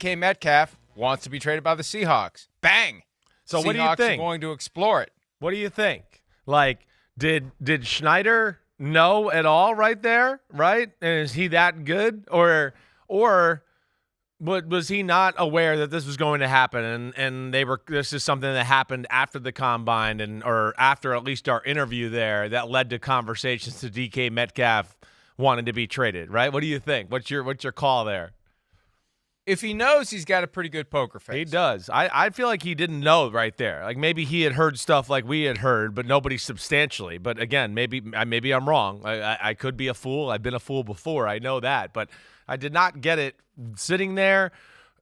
DK Metcalf wants to be traded by the Seahawks. Bang! So Seahawks what do you think? Are going to explore it. What do you think? Like, did Schneider know at all right there, right? And is he that good? Or was he not aware that this was going to happen and this is something that happened after the combine or after at least our interview there that led to conversations to DK Metcalf wanting to be traded, right? What do you think? What's your call there? If he knows, he's got a pretty good poker face. He does. I feel like he didn't know right there. Like maybe he had heard stuff like we had heard, but nobody substantially. But again, maybe I'm wrong. I could be a fool. I've been a fool before. I know that. But I did not get it sitting there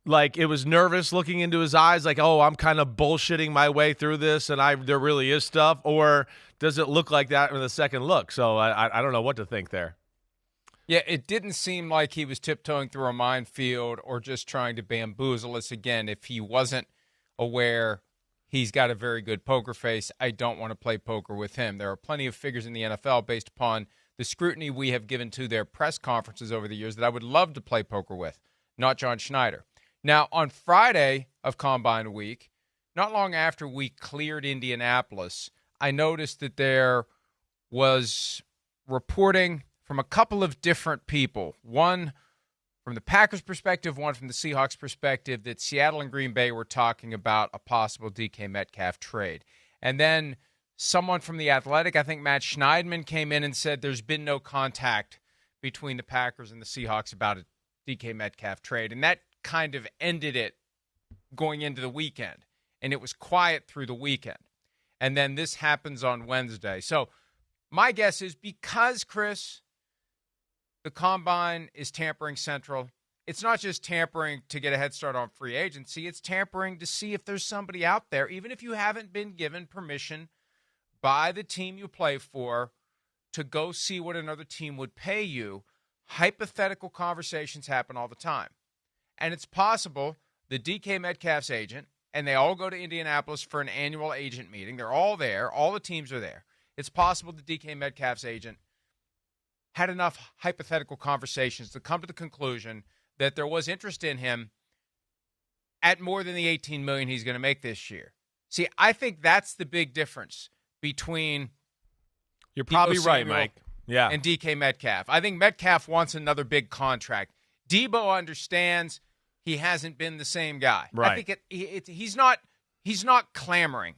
like it was nervous looking into his eyes like, oh, I'm kind of bullshitting my way through this and there really is stuff. Or does it look like that in the second look? So I don't know what to think there. Yeah, it didn't seem like he was tiptoeing through a minefield or just trying to bamboozle us again. If he wasn't aware he's got a very good poker face, I don't want to play poker with him. There are plenty of figures in the NFL based upon the scrutiny we have given to their press conferences over the years that I would love to play poker with, not John Schneider. Now, on Friday of Combine Week, not long after we cleared Indianapolis, I noticed that there was reporting from a couple of different people, one from the Packers' perspective, one from the Seahawks' perspective, that Seattle and Green Bay were talking about a possible DK Metcalf trade. And then someone from The Athletic, I think Matt Schneidman, came in and said there's been no contact between the Packers and the Seahawks about a DK Metcalf trade. And that kind of ended it going into the weekend. And it was quiet through the weekend. And then this happens on Wednesday. So my guess is because, Chris, the Combine is tampering central. It's not just tampering to get a head start on free agency. It's tampering to see if there's somebody out there, even if you haven't been given permission by the team you play for to go see what another team would pay you. Hypothetical conversations happen all the time. And it's possible the DK Metcalf's agent, and they all go to Indianapolis for an annual agent meeting. They're all there. All the teams are there. It's possible the DK Metcalf's agent had enough hypothetical conversations to come to the conclusion that there was interest in him at more than the $18 million he's going to make this year. See, I think that's the big difference between You're probably right, Samuel Mike. Yeah. and DK Metcalf. I think Metcalf wants another big contract. Debo understands he hasn't been the same guy. Right. I think he's not clamoring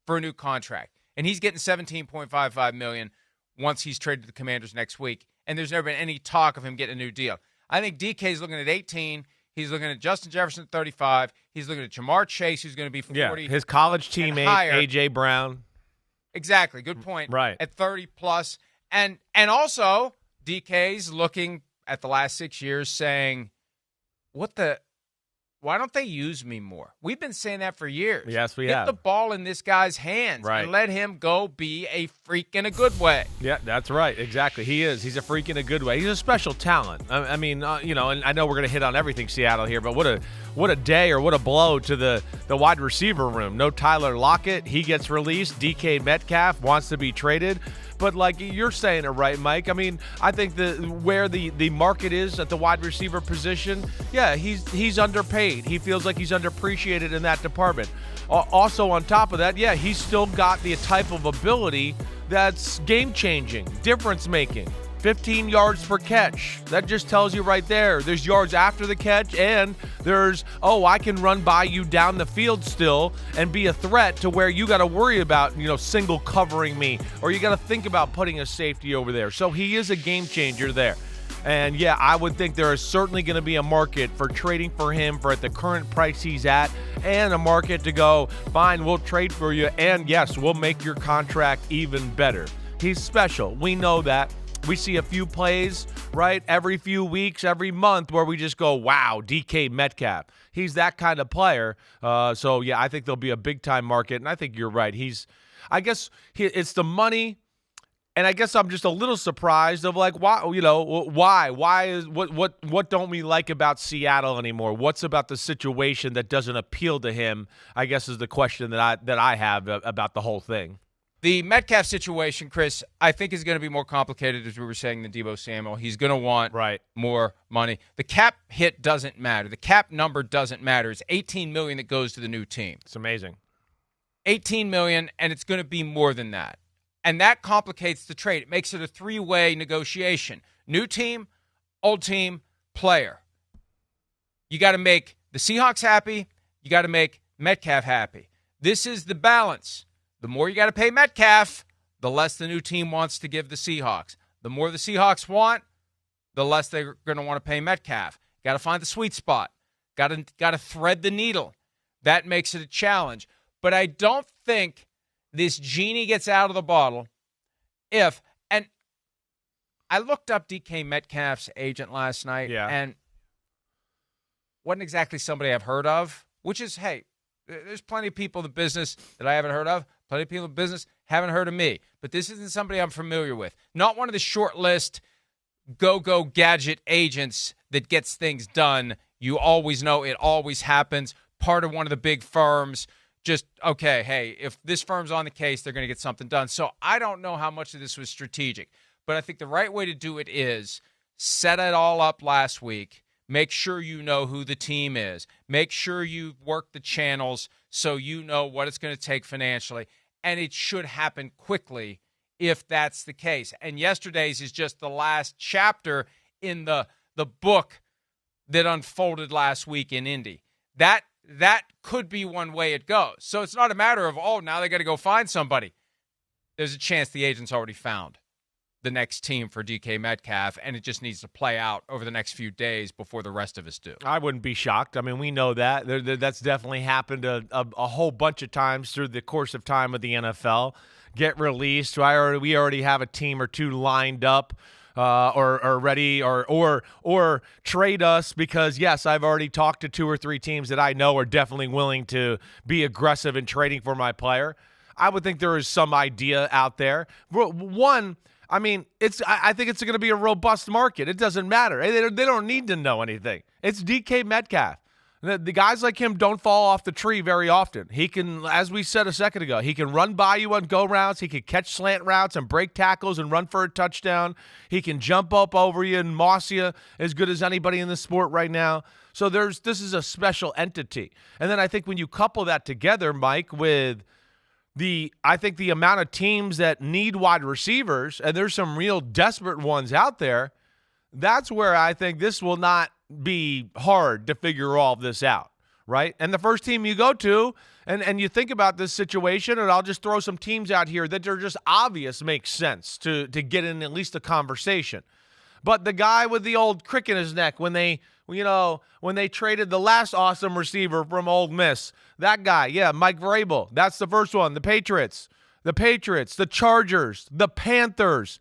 for a new contract, and he's getting $17.55 million once he's traded to the Commanders next week, and there's never been any talk of him getting a new deal. I think DK's looking at 18. He's looking at Justin Jefferson at 35. He's looking at Jamar Chase, who's going to be 40. Yeah, his college teammate, A.J. Brown. Exactly. Good point. Right. At 30 plus. And also, DK's looking at the last 6 years saying, why don't they use me more? We've been saying that for years. Yes, we have. have. Get the ball in this guy's hands and let him go be a freak in a good way. Yeah, that's right. Exactly. He is. He's a freak in a good way. He's a special talent. I mean, and I know we're going to hit on everything Seattle here, but what a day or what a blow to the wide receiver room. No Tyler Lockett. He gets released. DK Metcalf wants to be traded. But like you're saying it right, Mike. I mean, I think where the market is at the wide receiver position, yeah, he's underpaid. He feels like he's underappreciated in that department. Also, on top of that, yeah, he's still got the type of ability that's game-changing, difference-making. 15 yards per catch. That just tells you right there. There's yards after the catch, and there's, I can run by you down the field still and be a threat to where you got to worry about, single covering me, or you got to think about putting a safety over there. So he is a game changer there. And yeah, I would think there is certainly going to be a market for trading for him for at the current price he's at, and a market to go, fine, we'll trade for you, and yes, we'll make your contract even better. He's special. We know that. We see a few plays, right, every few weeks, every month where we just go, wow, DK Metcalf. He's that kind of player. So, yeah, I think there'll be a big-time market, and I think you're right. It's the money, and I guess I'm just a little surprised of, like, why, why? Why is what don't we like about Seattle anymore? What's about the situation that doesn't appeal to him, I guess, is the question that I have about the whole thing. The Metcalf situation, Chris, I think is going to be more complicated, as we were saying, than Deebo Samuel. He's going to want more money. The cap hit doesn't matter. The cap number doesn't matter. It's $18 million that goes to the new team. It's amazing. $18 million, and it's going to be more than that. And that complicates the trade. It makes it a three-way negotiation. New team, old team, player. You got to make the Seahawks happy. You got to make Metcalf happy. This is the balance. The more you got to pay Metcalf, the less the new team wants to give the Seahawks. The more the Seahawks want, the less they're going to want to pay Metcalf. Got to find the sweet spot. Got to thread the needle. That makes it a challenge. But I don't think this genie gets out of the bottle if, and I looked up DK Metcalf's agent last night, and wasn't exactly somebody I've heard of, which is, hey, there's plenty of people in the business that I haven't heard of. Plenty of people in business haven't heard of me. But this isn't somebody I'm familiar with. Not one of the short list go-go gadget agents that gets things done. You always know it always happens. Part of one of the big firms. Just, okay, hey, if this firm's on the case, they're going to get something done. So I don't know how much of this was strategic. But I think the right way to do it is set it all up last week. Make sure you know who the team is. Make sure you work the channels so you know what it's going to take financially. And it should happen quickly if that's the case. And yesterday's is just the last chapter in the book that unfolded last week in Indy. That could be one way it goes. So it's not a matter of, now they got to go find somebody. There's a chance the agent's already found the next team for DK Metcalf, and it just needs to play out over the next few days before the rest of us do. I wouldn't be shocked. I mean, we know that. That's definitely happened a whole bunch of times through the course of time with the NFL. Get released. We already have a team or two lined up or ready or trade us because, yes, I've already talked to 2 or 3 teams that I know are definitely willing to be aggressive in trading for my player. I would think there is some idea out there. One, I mean, I think it's going to be a robust market. It doesn't matter. They don't need to know anything. It's DK Metcalf. The guys like him don't fall off the tree very often. He can, as we said a second ago, he can run by you on go routes. He can catch slant routes and break tackles and run for a touchdown. He can jump up over you and moss you as good as anybody in the sport right now. So this is a special entity. And then I think when you couple that together, Mike, with I think the amount of teams that need wide receivers, and there's some real desperate ones out there, that's where I think this will not be hard to figure all of this out, right? And the first team you go to, and you think about this situation, and I'll just throw some teams out here that are just obvious makes sense to get in at least a conversation. But the guy with the old crick in his neck when they traded the last awesome receiver from Ole Miss, that guy, Mike Vrabel, that's the first one. The Patriots, the Chargers, the Panthers,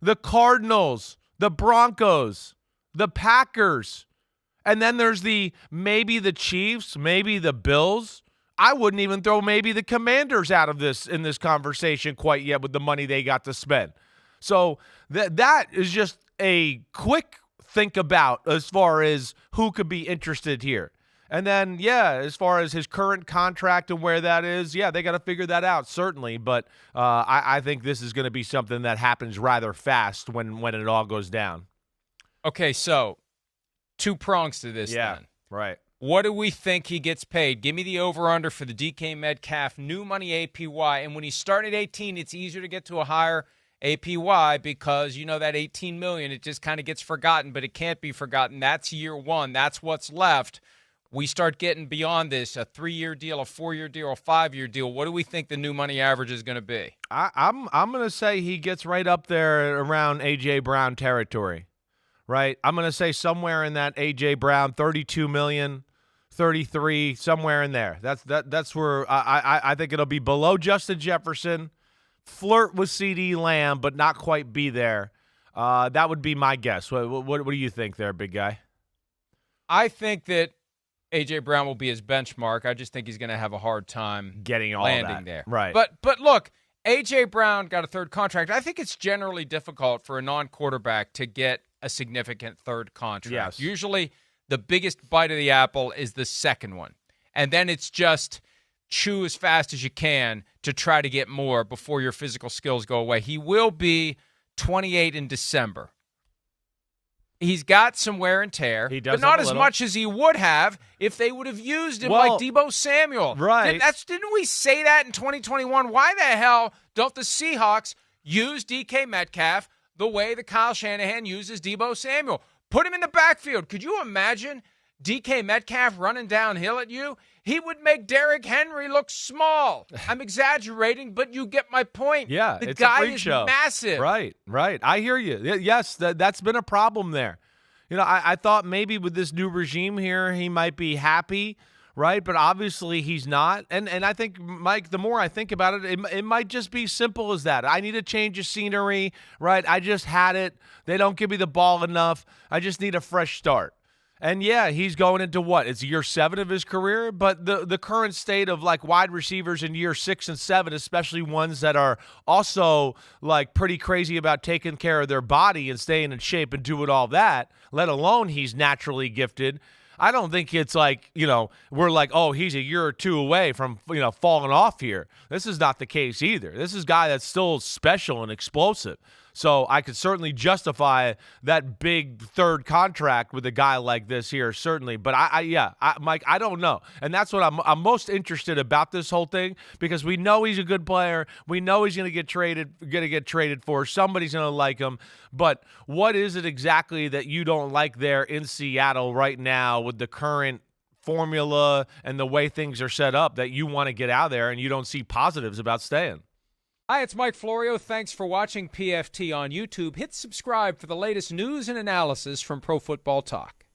the Cardinals, the Broncos, the Packers, and then there's maybe the Chiefs, maybe the Bills. I wouldn't even throw maybe the Commanders out of this in this conversation quite yet with the money they got to spend. So that is just a quick think about as far as who could be interested here. And then, as far as his current contract and where that is, they got to figure that out, certainly. But I think this is going to be something that happens rather fast when it all goes down. Okay, so 2 prongs to this then. Right. What do we think he gets paid? Give me the over-under for the DK Metcalf new money APY. And when he's starting at 18, it's easier to get to a higher APY because, that $18 million, it just kind of gets forgotten, but it can't be forgotten. That's year 1. That's what's left. We start getting beyond this, a 3-year deal, a 4-year deal, a 5-year deal. What do we think the new money average is going to be? I'm going to say he gets right up there around A.J. Brown territory, right? I'm going to say somewhere in that A.J. Brown, $32 million, 33, somewhere in there. That's where I think it'll be below Justin Jefferson, flirt with C.D. Lamb, but not quite be there. That would be my guess. What do you think there, big guy? I think that A.J. Brown will be his benchmark. I just think he's going to have a hard time getting all landing that there. Right. But look, A.J. Brown got a third contract. I think it's generally difficult for a non-quarterback to get a significant third contract. Yes. Usually the biggest bite of the apple is the second one. And then it's just chew as fast as you can to try to get more before your physical skills go away. He will be 28 in December. He's got some wear and tear, He does but not have a as little. much as he would have if they would have used him Well, like Deebo Samuel. right. Didn't we say that in 2021? Why the hell don't the Seahawks use DK Metcalf the way that Kyle Shanahan uses Deebo Samuel? Put him in the backfield. Could you imagine DK Metcalf running downhill at you? He would make Derrick Henry look small. I'm exaggerating, but you get my point. Yeah, the it's guy a freak is show. massive. Right. I hear you. Yes, that's been a problem there. I thought maybe with this new regime here, he might be happy, right? But obviously he's not. And I think, Mike, the more I think about it, it might just be simple as that. I need a change of scenery, right? I just had it. They don't give me the ball enough. I just need a fresh start. And yeah, he's going into what? It's year 7 of his career, but the current state of like wide receivers in year 6 and 7, especially ones that are also like pretty crazy about taking care of their body and staying in shape and doing all that, let alone he's naturally gifted. I don't think it's like, we're like, oh, he's a year or 2 away from, falling off here. This is not the case either. This is a guy that's still special and explosive. So I could certainly justify that big third contract with a guy like this here, certainly. But Mike, I don't know, and that's what I'm most interested about this whole thing, because we know he's a good player. We know he's going to get traded for. Somebody's going to like him. But what is it exactly that you don't like there in Seattle right now with the current formula and the way things are set up that you want to get out of there and you don't see positives about staying? Hi, it's Mike Florio. Thanks for watching PFT on YouTube. Hit subscribe for the latest news and analysis from Pro Football Talk.